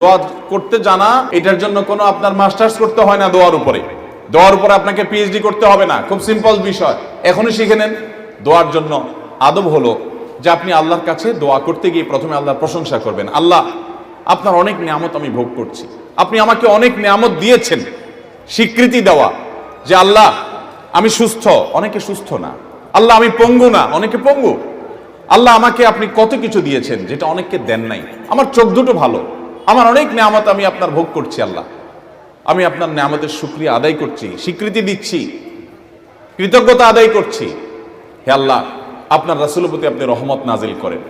দোয়া করতে জানা এটার জন্য কোনো আপনার মাস্টার্স করতে হয় না। দোয়ার উপরে আপনাকে পিএইচডি করতে হবে না, খুব সিম্পল বিষয়, এখনই শিখে নেন। দোয়ার জন্য আদব হলো যে আপনি আল্লাহর কাছে দোয়া করতে গিয়ে প্রথমে আল্লাহর প্রশংসা করবেন। আল্লাহ, আপনার অনেক নিয়ামত আমি ভোগ করছি, আপনি আমাকে অনেক নিয়ামত দিয়েছেন। স্বীকৃতি দেওয়া যে আল্লাহ আমি সুস্থ, অনেকে সুস্থ না। আল্লাহ আমি পঙ্গু না, অনেকে পঙ্গু। আল্লাহ আমাকে আপনি কত কিছু দিয়েছেন যেটা অনেককে দেন নাই। আমার চোখ দুটো ভালো, আমার অনেক নিয়ামত আমি আপনার ভোগ করছি। আল্লাহ, আমি আপনার নিয়ামতের শুকরিয়া আদায় করছি, স্বীকৃতি দিচ্ছি, কৃতজ্ঞতা আদায় করছি। হে আল্লাহ, আপনার রাসূলের প্রতি আপনি রহমত নাজিল করেন।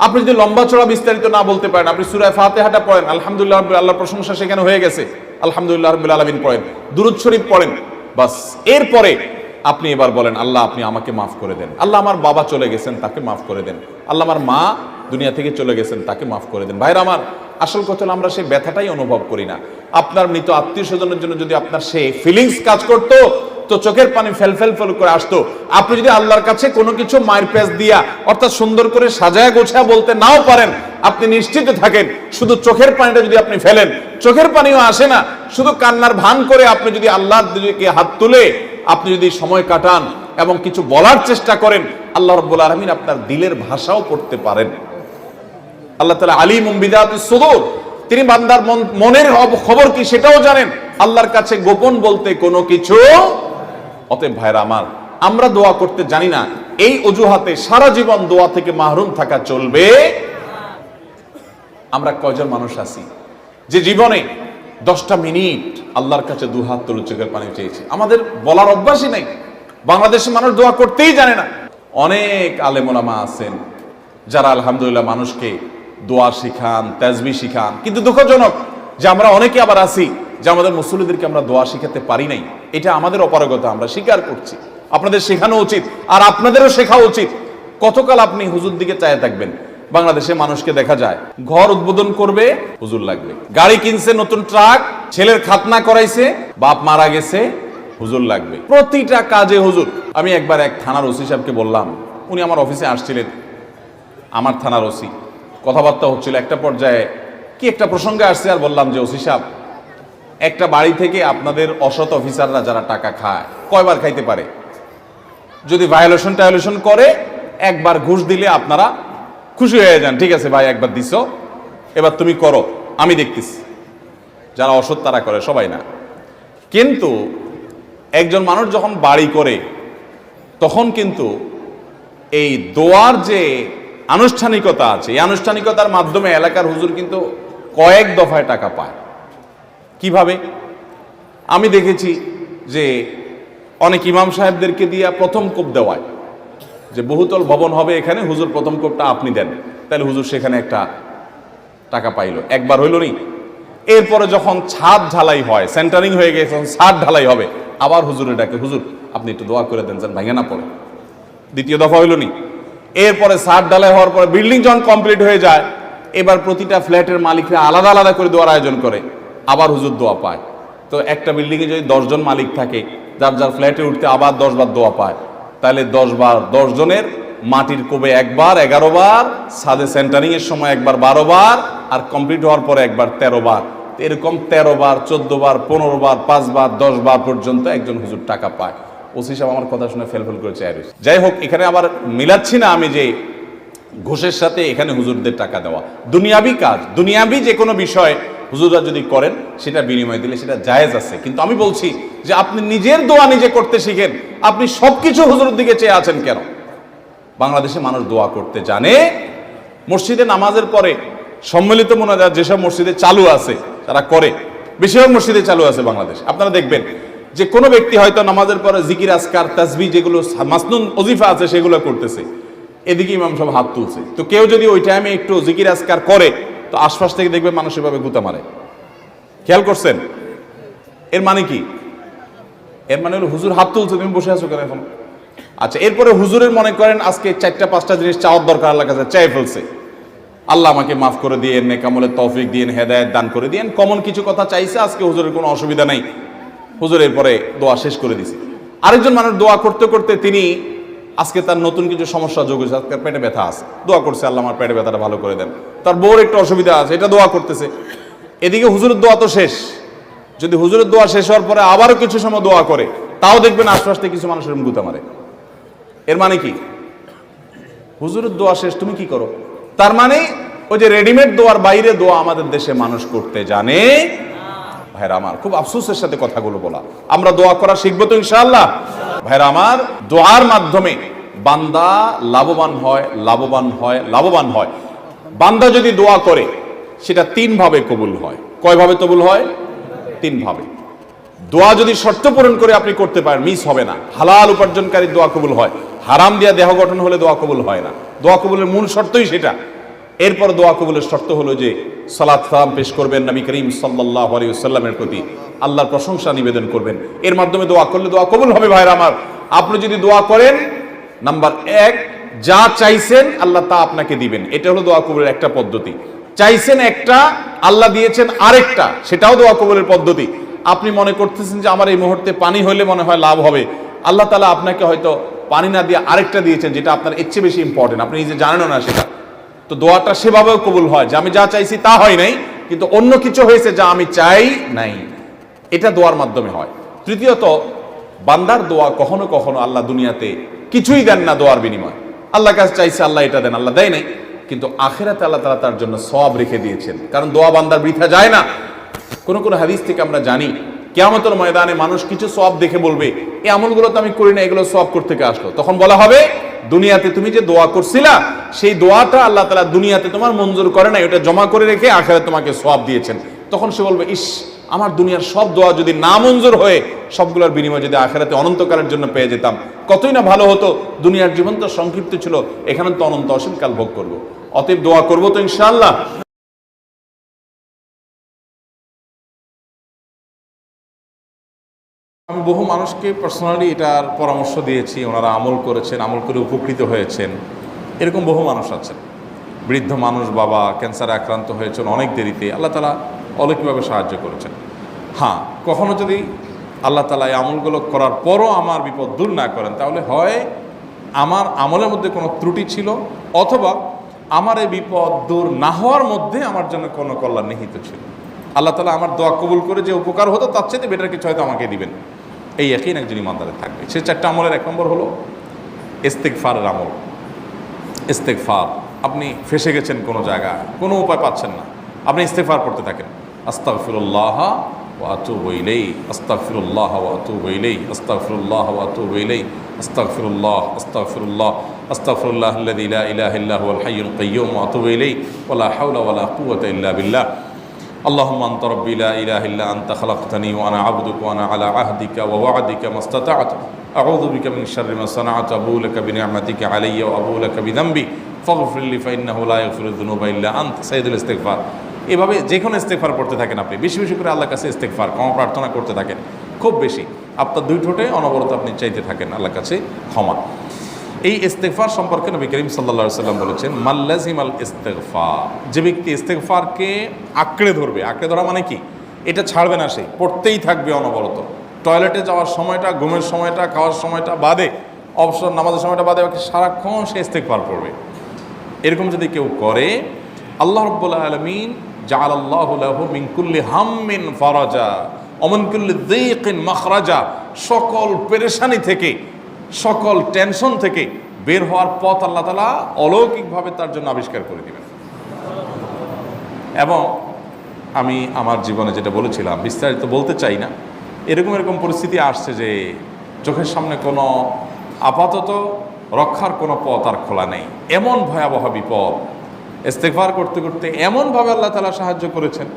আপনি যদি লম্বা চড়া বিস্তারিত না বলতে পারেন, আপনি সূরা ফাতিহাটা পড়েন, আলহামদুলিল্লাহ রাব্বিল আল্লাহর প্রশংসা সেখানে হয়ে গেছে, আলহামদুলিল্লাহ রাব্বিল আলামিন পড়েন, দুরূদ শরীফ পড়েন, বাস। এরপরে আপনি এবার বলেন, আল্লাহ আপনি আমাকে মাফ করে দেন। আল্লাহ আমার বাবা চলে গেছেন, তাকে মাফ করে দেন। আল্লাহ আমার মা দুনিয়া থেকে চলে গেছেন, তাকে মাফ করে দেন। ভাইরা আমার, আসল কথা হলো আমরা সেই ব্যথাটাই অনুভব করি না। আপনার মৃত আত্মীয় স্বজনের জন্য যদি আপনার সেই ফিলিংস কাজ করতো তো চোখের পানি ফেল ফেল ফেল করে আসতো। আপনি যদি আল্লাহর কাছে কোনো কিছু মায়ের পেঁচ দিয়া অর্থাৎ সুন্দর করে সাজায়া গোছায়া বলতে নাও পারেন, আপনি নিশ্চিত থাকেন শুধু চোখের পানিটা যদি আপনি ফেলেন, চোখের পানিও আসে না, শুধু কান্নার ভান করে আপনি যদি আল্লাহর দিকে হাত তুলে আপনি যদি সময় কাটান এবং কিছু বলার চেষ্টা করেন, আল্লাহ রাব্বুল আলামিন আপনার দিলের ভাষাও পড়তে পারেন। আল্লাহ তাআলা আলিমুম বিযাতিস সুদূর, তিনি বান্দার মনের খবর কি সেটাও জানেন। আল্লাহর কাছে গোপন বলতে কোনো কিছু। অতএব ভাইরা আমার, আমরা দোয়া করতে জানি না, এই অজুহাতে সারা জীবন দোয়া থেকে মাহরুম থাকা চলবে। আমরা কয়জন মানুষ আছি যে জীবনে 10টা মিনিট আল্লাহর কাছে দুহাত তুলে চোখের পানি চেয়েছি? আমাদের বলার অভ্যাসই নাই। বাংলাদেশের মানুষ দোয়া করতেই জানে না। অনেক আলেম ওলামা আছেন যারা আলহামদুলিল্লাহ মানুষকে দোয়া শিখান, তাসবিহ শিখান, কিন্তু দুঃখজনক যে আমরা অনেকে আবার আছি যে আমাদের মুসল্লিদেরকে আমরা দোয়া শিখাতে পারি নাই। এটা আমাদের অপারগতা, আমরা স্বীকার করছি। আপনাদের শেখানো উচিত, আর আপনাদেরও শেখা উচিত। কতকাল আপনি হুজুর দিকে চায়ে থাকবেন? বাংলাদেশে মানুষকে দেখা যায় ঘর উদ্বোধন করবে, হুজুর লাগবে। গাড়ি কিনছে, নতুন ট্রাক, ছেলের খাতনা করাইছে, বাপ মারা গেছে, হুজুর লাগবে। প্রতিটা কাজে হুজুর। আমি একবার এক থানার ওসি সাহেবকে বললাম, উনি আমার অফিসে আসছিলেন, আমার থানার ওসি, কথাবার্তা হচ্ছিল। একটা পর্যায়ে কি একটা প্রসঙ্গে আসছে, আর বললাম যে ওসি সাহেব, একটা বাড়ি থেকে আপনাদের অসৎ অফিসাররা যারা টাকা খায় কয়বার খাইতে পারে? যদি ভায়োলেশন করে একবার ঘুষ দিলে আপনারা খুশি হয়ে যান, ঠিক আছে ভাই একবার দিছো, এবার তুমি করো, আমি দেখতেছি। যারা অসৎ তারা করে, সবাই না। কিন্তু একজন মানুষ যখন বাড়ি করে তখন কিন্তু এই দোয়ার যে আনুষ্ঠানিকতা আছে, এই আনুষ্ঠানিকতার মাধ্যমে এলাকার হুজুর কিন্তু কয়েক দফায় টাকা পায়। কিভাবে? আমি দেখেছি যে অনেক ইমাম সাহেবদেরকে দিয়ে প্রথম কোপ দেওয়ায়, যে বহুতল ভবন হবে এখানে, হুজুর প্রথম কোপটা আপনি দেন, তাহলে হুজুর সেখানে একটা টাকা পাইলো। একবার হইল নি? এরপরে যখন ছাদ ঢালাই হয়, সেন্টারিং হয়ে গেছে, ছাদ ঢালাই হবে, আবার হুজুরে ডাকে, হুজুর আপনি একটু দোয়া করে দেন যেন ভাঙে না পড়ে। দ্বিতীয় দফা হইল নি? এরপরে ছাদ ঢালাই হওয়ার পরে বিল্ডিং যখন কমপ্লিট হয়ে যায়, এবার প্রতিটা ফ্ল্যাটের মালিকরা আলাদা আলাদা করে দোয়ার আয়োজন করে, আবার হুজুর দোয়া পায়। তো একটা বিল্ডিংয়ে যদি 10 জন মালিক থাকে, যার যার ফ্ল্যাটে উঠতে আবার 10 বার দোয়া পায়, তাহলে 10 বার 10 জনের মাটির কোবে একবার 11 বার, ছাদে সেন্টারিং এর সময় একবার 12 বার, আর কমপ্লিট হওয়ার পরে একবার 13 বার। এরকম 13 বার, 14 বার, 15 বার, 5 বার, 10 বার পর্যন্ত একজন হুজুর টাকা পায়। ওসি সাহেব আমার কথা শুনে ফেলফেল করে চেয়ে রয়েছে। যাই হোক, এখানে আবার মিলাচ্ছি না আমি যে ঘুষের সাথে এখানে হুজুরদের টাকা দেওয়া। দুনিয়াবি কাজ, দুনিয়াবি যে কোনো বিষয় হুজুররা যদি করেন সেটা বিনিময় দিলে সেটা জায়েজ আছে। কিন্তু আমি বলছি যে আপনি নিজের দোয়া নিজে করতে শিখেন। আপনি সবকিছু হুজুরের দিকে চেয়ে আছেন কেন? বাংলাদেশে মানুষ দোয়া করতে জানে। মসজিদে নামাজের পরে সম্মিলিত মোনাজাত যেসব মসজিদে চালু আছে তারা করে, বেশিরভাগ মসজিদে চালু আছে বাংলাদেশ। আপনারা দেখবেন যে কোনো ব্যক্তি হয়তো নামাজের পরে জিকির আজকার তাসবিহ যেগুলো মাসনুন ওজিফা আছে সেগুলো করতেছে, এদিকে ইমাম সব হাত তুলছে। তো কেউ যদি ওই টাইমে একটু জিকির আজকার করে তো আশপাশ থেকে দেখবেন মানুষ এভাবে গুতা মারে। খেয়াল করছেন? এর মানে কি? এর মানে হলো হুজুর হাত তুলছে, তুমি বসে আছো কেন এখন? আচ্ছা, এরপরে হুজুরের মনে করেন আজকে 4টা-5টা জিনিস চাওয়ার দরকার, আল্লাহর কাছে চাই ফেলছে, আল্লাহ আমাকে মাফ করে দিয়েন, নেকামলের তৌফিক দিয়েন, হেদায়েত দান করে দিয়েন, কমন কিছু কথা চাইছে। আজকে হুজুরের কোনো অসুবিধা নাই, হুজুরের পরে দোয়া শেষ করে দিছে। আরেকজন মানুষ দোয়া করতে করতে তিনি আজকে তার নতুন কিছু সমস্যা যোগ হয়েছে, আজকে পেটে ব্যথা আছে, দোয়া করছে আল্লাহ আমার পেটে ব্যথাটা ভালো করে দেন। তার বউর একটু অসুবিধা আছে, এটা দোয়া করতেছে। এদিকে হুজুরের দোয়া তো শেষ, যদি হুজুরের দোয়া শেষ হওয়ার পরে আবারও কিছু সময় দোয়া করে, তাও দেখবেন আস্তে আস্তে কিছু মানুষের গুতা মারে। এর মানে কি? হুজুরের দোয়া শেষ, তুমি কি করো? তার মানে ওই যে রেডিমেড দোয়ার বাইরে দোয়া আমাদের দেশে মানুষ করতে জানে। ভাইরা আমার, খুব আফসোসের সাথে কথাগুলো বলা, আমরা দোয়া করা শিখবো তো ইনশাআল্লাহ। ভাইরা আমার, দোয়ার মাধ্যমে বান্দা লাভবান হয়, লাভবান হয়, লাভবান হয়। বান্দা যদি দোয়া করে সেটা 3 ভাবে কবুল হয়। কয় ভাবে কবুল হয়? 3 ভাবে। দোয়া যদি শর্ত পূরণ করে আপনি করতে পারেন, মিস হবে না। হালাল উপার্জনকারী দোয়া কবুল হয়, হারাম দিয়া দেহ গঠন হলে দোয়া কবুল হয় না। দোয়া কবুলের মূল শর্তই সেটা। এরপর দোয়া কবুলের শর্ত হলো যে সালাত সালাম পেশ করবেন নবী করিম সাল্লাল্লাহু আলাইহি ওয়াসাল্লামের প্রতি, আল্লাহর প্রশংসা নিবেদন করবেন। এর মাধ্যমে দোয়া করলে দোয়া কবুল হবে। ভাইরা আমার, আপনি যদি দোয়া করেন, নাম্বার 1, যা চাইছেন আল্লাহ তা আপনাকে দিবেন। এটা হলো দোয়া কবুলের একটা পদ্ধতি। চাইছেন একটা, আল্লাহ দিয়েছেন আরেকটা, সেটাও দোয়া কবুলের পদ্ধতি। আপনি মনে করতেছেন যে আমার এই মুহূর্তে পানি হইলে মনে হয় লাভ হবে, আল্লাহ তাআলা আপনাকে হয়তো পানি না দিয়ে আরেকটা দিয়েছেন যেটা আপনার এর চেয়ে বেশি ইম্পর্টেন্ট, আপনি নিজে জানেনও না সেটা। তো দোয়াটা সেভাবেও কবুল হয় যে আমি যা চাইছি তা হয় নাই, কিন্তু অন্য কিছু হয়েছে যা আমি চাই নাই। এটা দোয়ার মাধ্যমে হয়। তৃতীয়ত, বান্দার দোয়া কখনো কখনো আল্লাহ দুনিয়াতে কিছুই দেন না দোয়ার বিনিময়। আল্লাহ কাছে চাইছে, আল্লাহ এটা দেন, আল্লাহ দেয় নাই, কিন্তু আখিরাতে আল্লাহ তাআলা তার জন্য সওয়াব রেখে দিয়েছেন। কারণ দোয়া বান্দার বৃথা যায় না। কোন কোন হাদিস থেকে আমরা জানি কিয়ামতের ময়দানে মানুষ কিছু সওয়াব দেখে বলবে, এই আমলগুলো তো আমি করি না, এগুলো সওয়াব করতে থেকে আসলো। তখন বলা হবে, দুনিয়াতে তুমি যে দোয়া করছিলা সেই দোয়াটা আল্লাহ তাআলা দুনিয়াতে তোমার মঞ্জুর করে না, এটা জমা করে রেখে আখিরাতে তোমাকে সওয়াব দিয়েছেন। তখন সে বলবে, ইস, আমার দুনিয়ার সব দোয়া যদি না মঞ্জুর হয়ে সবগুলোর বিনিময় যদি আখিরাতে অনন্তকালের জন্য পেয়ে যেতাম, কতই না ভালো হতো। দুনিয়ার জীবন তো সংক্ষিপ্ত ছিল, এখানে তো অনন্ত অসীম কাল ভোগ করবো। অতএব দোয়া করবো তো ইনশাআল্লাহ। আমি বহু মানুষকে পার্সোনালি এটার পরামর্শ দিয়েছি, ওনারা আমল করেছেন, আমল করে উপকৃত হয়েছেন। এরকম বহু মানুষ আছেন। বৃদ্ধ মানুষ, বাবা ক্যান্সারে আক্রান্ত হয়েছেন অনেক দেরিতে, আল্লাহ তাআলা অলৌকিকভাবে সাহায্য করেছেন। হ্যাঁ, কখনো যদি আল্লাহ তাআলা এই আমলগুলো করার পরও আমার বিপদ দূর না করেন, তাহলে হয় আমার আমলের মধ্যে কোনো ত্রুটি ছিল, অথবা আমার এই বিপদ দূর না হওয়ার মধ্যে আমার জন্য কোনো কল্যাণ নিহিত ছিল। আল্লাহ তাআলা আমার দোয়া কবুল করে যে উপকার হতো তার চাইতে বেটার কিছু হয়তো আমাকে দিবেন, এই ইয়াকিন একজন ইমানদারের থাকবে। সে 4টা আমলের 1 নম্বর হলো ইস্তেগফারের আমল। ইস্তেগফার, আপনি ফেসে গেছেন কোনো জায়গায়, কোনো উপায় পাচ্ছেন না, আপনি ইস্তেগফার করতে থাকেন। আস্তাগফিরুল্লাহ ওয়া আতুবু ইলাইহি, আস্তাগফিরুল্লাহ ওয়া আতুবু ইলাইহি, আস্তাগফিরুল্লাহ ওয়া আতুবু ইলাইহি, আস্তাগফিরুল্লাহ, আস্তাগফিরুল্লাহ, আস্তাগফিরুল্লাহাল্লাযী লা ইলাহা ইল্লা হুয়াল হাইয়ুল কাইয়্যুম ওয়া আতুবু ইলাইহি ওয়া লা হাওলা ওয়া লা কুওয়াতা ইল্লা বিল্লাহ। اللهم أنت ربي لا إله إلا أنت خلقتني وأنا عبدك وأنا على عهدك ووعدك ما استطعت أعوذ بك من شر ما صنعت أبوء لك بنعمتك علي وأبوء لك بذنبي فاغفر لي فإنه لا يغفر الذنوب إلا أنت سيد الاستغفار। এভাবে যে কোনো ইস্তেগফার করতে থাকেন, আপনি বেশি বেশি করে আল্লাহর কাছে ইস্তেগফার ক্ষমা প্রার্থনা করতে থাকেন, খুব বেশি। আপনার 2 ঠোঁটে অনবরত আপনি চাইতে থাকেন আল্লাহর কাছে ক্ষমা। এই ইস্তেগফার সম্পর্কে নবী করিম সাল্লাল্লাহু আলাইহি ওয়াসাল্লাম বলেছেন, মাল্লাজিমাল ইস্তেগফার, যে ব্যক্তি ইস্তেগফারকে আঁকড়ে ধরবে, আঁকড়ে ধরা মানে কি, এটা ছাড়বে না, সে পড়তেই থাকবে অনবরত। টয়লেটে যাওয়ার সময়টা, ঘুমের সময়টা, খাওয়ার সময়টা বাদে, অবসর নামাজের সময়টা বাদে, সারাক্ষণ সে ইস্তেগফার পড়বে। এরকম যদি কেউ করে, আল্লাহ রাব্বুল আলামিন জাআলাল্লাহু লাহু মিন কুল্লি হাম্মিন ফারাজা ওয়া মিন কুল্লি যায়কিন মাখরাজা, সকল পেরেশানি থেকে, সকল টেনশন থেকে বের হওয়ার পথ আল্লাহ তাআলা অলৌকিকভাবে তার জন্য আবিষ্কার করে দিবেন। এবং আমি আমার জীবনে যেটা বলেছিলাম, বিস্তারিত বলতে চাই না, এরকম পরিস্থিতি আসছে যে চোখের সামনে কোনো আপাতত রক্ষার কোনো পথ আর খোলা নেই, এমন ভয়াবহ বিপদ। ইস্তেগফার করতে করতে এমনভাবে আল্লাহ তাআলা সাহায্য করেছেন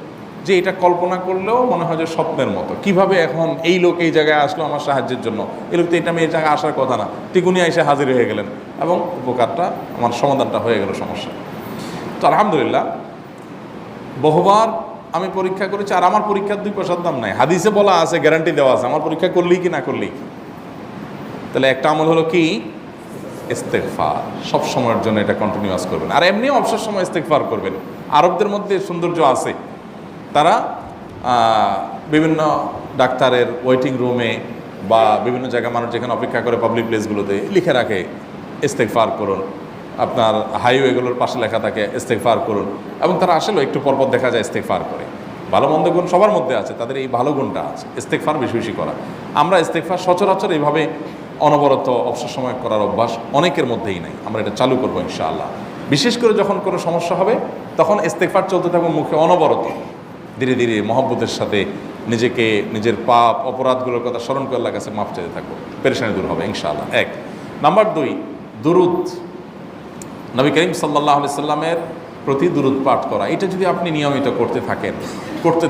যে এটা কল্পনা করলেও মনে হয় যে স্বপ্নের মতো। কিভাবে এখন এই লোক এই জায়গায় আসলো আমার সাহায্যের জন্য, এই লোক তো এটা আমি এই জায়গায় আসার কথা না, তিগুনি এসে হাজির হয়ে গেলেন এবং উপকারটা, আমার সমাধানটা হয়ে গেল সমস্যা। তো আলহামদুলিল্লাহ, বহুবার আমি পরীক্ষা করেছি, আর আমার পরীক্ষার 2 পয়সার দাম নাই। হাদিসে বলা আছে, গ্যারান্টি দেওয়া আছে, আমার পরীক্ষা করলেই কি না করলেই। তাহলে একটা আমল হলো কি, ইস্তেগফার। সব সময়ের জন্য এটা কন্টিনিউয়াস করবেন, আর এমনিও অবসর সময় ইস্তেগফার করবেন। আরবদের মধ্যে সৌন্দর্য আছে, তারা বিভিন্ন ডাক্তারের ওয়েটিং রুমে বা বিভিন্ন জায়গায় মানুষ যেখানে অপেক্ষা করে পাবলিক প্লেসগুলোতে লিখে রাখে ইস্তেগফার করুন, আপনার হাইওয়েগুলোর পাশে লেখা থাকে ইস্তেগফার করুন, এবং তারা আসলে একটু পরপর দেখা যায় ইস্তেগফার করে। ভালো মন্দ গুণ সবার মধ্যে আছে, তাদের এই ভালো গুণটা আছে, ইস্তেগফার বেশি বেশি করা। আমরা ইস্তেগফার সচরাচর এইভাবে অনবরত অবসর সময় করার অভ্যাস অনেকের মধ্যেই নাই। আমরা এটা চালু করবো ইনশাআল্লাহ। বিশেষ করে যখন কোনো সমস্যা হবে তখন ইস্তেগফার চলতে থাকবে মুখে অনবরত, ধীরে ধীরে মহব্বতের সাথে নিজেকে, নিজের পাপ অপরাধগুলোর কথা স্মরণ করে আল্লাহর কাছে মাফ চাইতে থাকবো, পেরেশানি দূর হবে ইনশাআল্লাহ। এক নাম্বার 2, দুরুদ, নবী করিম সাল্লাল্লাহু আলাইহি সাল্লামের প্রতি দুরুদ পাঠ করা। এটা যদি আপনি নিয়মিত করতে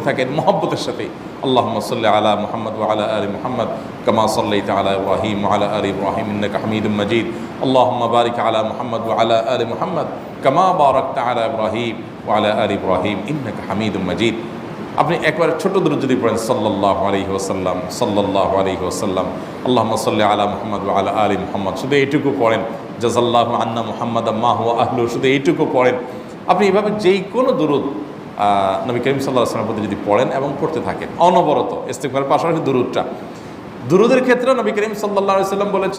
থাকেন মহব্বতের সাথে, আল্লাহুম্মা সাল্লি আলা মুহাম্মদ ওয়া আলা আলি মুহাম্মদ কামা সাল্লাইতা আলা ইব্রাহিম ওয়া আলা আলি ইব্রাহিম ইন্নাকা হামিদুম মাজিদ, আল্লাহুম্মা বারিক আলা মুহাম্মদ ওয়া আলা আলি মুহাম্মদ কামা বারাকতা আলা ইব্রাহিম ওয়া আলা আলি ইব্রাহিম ইন্নাকা হামিদুম মাজিদ। আপনি একবার ছোট দুরূদ যদি পড়েন, সাল্লাল্লাহু আলাইহি ওয়াসাল্লাম, সাল্লাল্লাহু আলাইহি ওয়াসাল্লাম, আল্লাহুম্মা সাল্লি আলা মুহাম্মদ ওয়া আলা আলি মুহাম্মদ, শুধু এইটুকু পড়েন। জাযাল্লাহু আন্না মুহাম্মাদাম মা হুয়া আহলু, শুধু এইটুকু পড়েন। আপনি এভাবে যেই কোনো দুরূদ নবী করিম সাল্লাল্লাহু আলাইহি ওয়াসাল্লামের প্রতি যদি পড়েন এবং পড়তে থাকেন অনবরত, ইস্তেগফারের পাশাপাশি দুরূদের ক্ষেত্রে নবী করিম সাল্লাল্লাহু আলাইহি ওয়াসাল্লাম বলেছেন